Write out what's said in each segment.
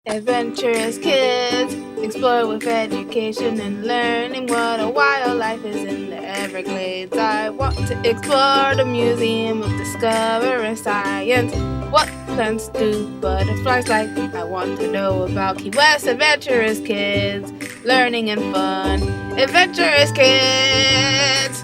Adventurous kids, explore with education and learning what a wildlife is in the Everglades. I want to explore the Museum of Discovering Science. What plants do butterflies like? I want to know about Key West. Adventurous kids, learning and fun. Adventurous kids!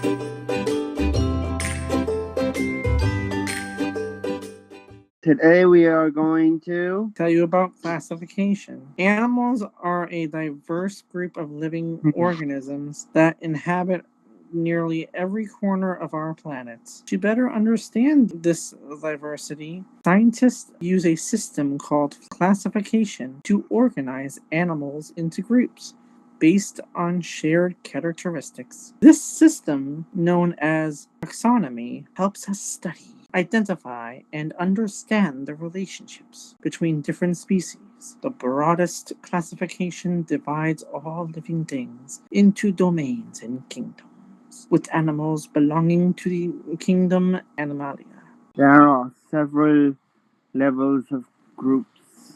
Today we are going to tell you about classification. Animals are a diverse group of living organisms that inhabit nearly every corner of our planet. To better understand this diversity, scientists use a system called classification to organize animals into groups based on shared characteristics. This system, known as taxonomy, helps us study, identify, and understand the relationships between different species. The broadest classification divides all living things into domains and kingdoms, with animals belonging to the kingdom Animalia. There are several levels of groups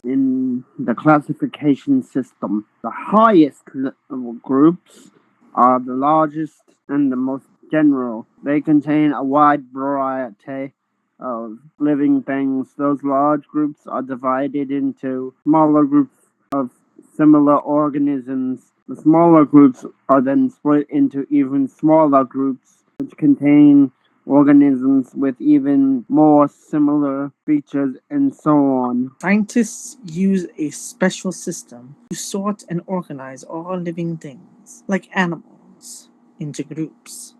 in the classification system. The highest level groups are the largest and the most general. They contain a wide variety of living things. Those large groups are divided into smaller groups of similar organisms. The smaller groups are then split into even smaller groups, which contain organisms with even more similar features, and so on. Scientists use a special system to sort and organize all living things, like animals, into groups.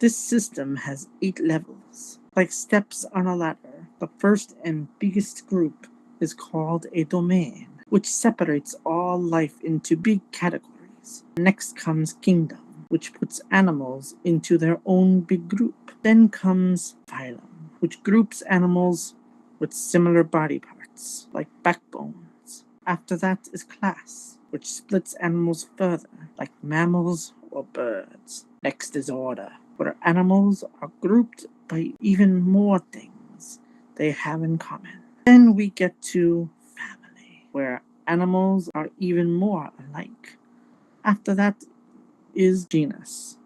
This system has 8 levels, like steps on a ladder. The first and biggest group is called a domain, which separates all life into big categories. Next comes kingdom, which puts animals into their own big group. Then comes phylum, which groups animals with similar body parts, like backbones. After that is class, which splits animals further, like mammals or birds. Next is order, where animals are grouped by even more things they have in common. Then we get to family, where animals are even more alike. After that is genus,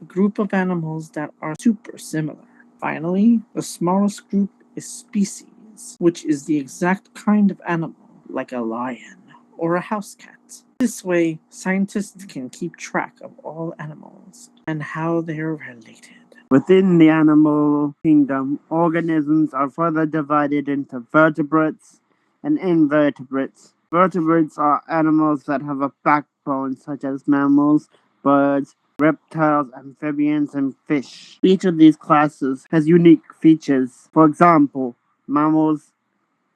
a group of animals that are super similar. Finally, the smallest group is species, which is the exact kind of animal, like a lion or a house cat. This way, scientists can keep track of all animals and how they are related. Within the animal kingdom, organisms are further divided into vertebrates and invertebrates. Vertebrates are animals that have a backbone, such as mammals, birds, reptiles, amphibians, and fish. Each of these classes has unique features. For example, mammals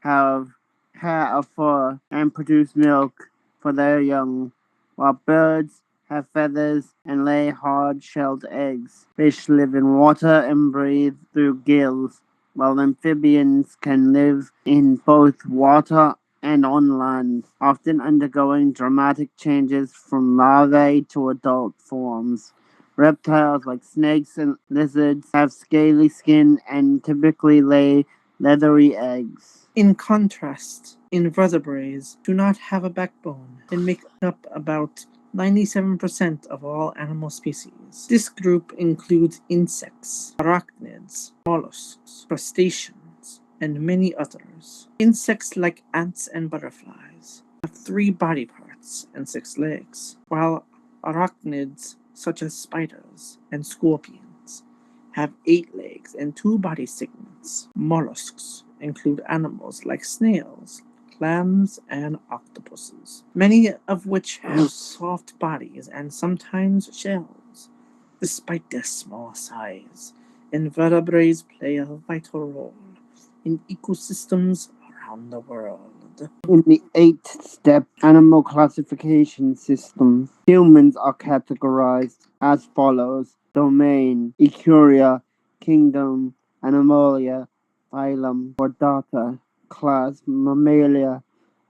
have hair or fur and produce milk for their young, while birds have feathers and lay hard-shelled eggs. Fish live in water and breathe through gills, while amphibians can live in both water and on land, often undergoing dramatic changes from larvae to adult forms. Reptiles like snakes and lizards have scaly skin and typically lay leathery eggs. In contrast, invertebrates do not have a backbone and make up about 97% of all animal species. This group includes insects, arachnids, mollusks, crustaceans, and many others. Insects like ants and butterflies have 3 body parts and 6 legs, while arachnids, such as spiders and scorpions, have 8 legs and 2 body segments. Mollusks include animals like snails, clams, and octopuses, many of which have soft bodies and sometimes shells. Despite their small size, invertebrates play a vital role in ecosystems around the world. In the 8-step animal classification system, humans are categorized as follows: domain, Ecuria, kingdom, Animalia, phylum, Chordata, class, Mammalia,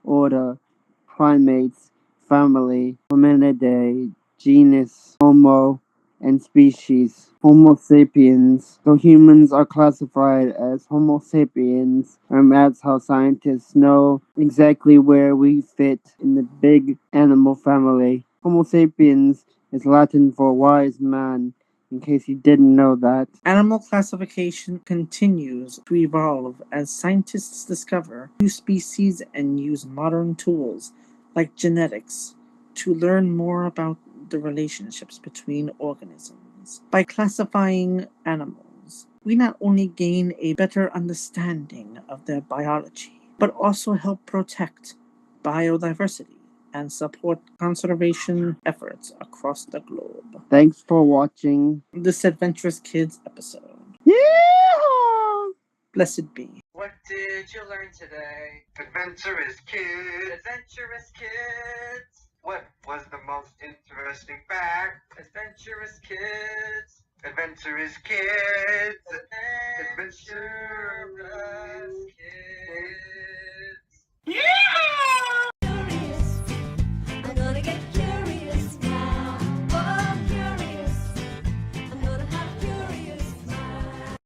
order, primates, family, Hominidae, genus, Homo, and species, Homo sapiens. So humans are classified as Homo sapiens, and that's how scientists know exactly where we fit in the big animal family. Homo sapiens is Latin for wise man, in case you didn't know that. Animal classification continues to evolve as scientists discover new species and use modern tools like genetics to learn more about the relationships between organisms. By classifying animals, we not only gain a better understanding of their biology, but also help protect biodiversity and support conservation efforts across the globe. Thanks for watching. This Adventurous Kids episode. Yeah! Blessed be. What did you learn today? Adventurous Kids. Adventurous Kids. What was the most interesting fact? Adventurous Kids. Adventurous Kids. Adventurous Kids. Yeah!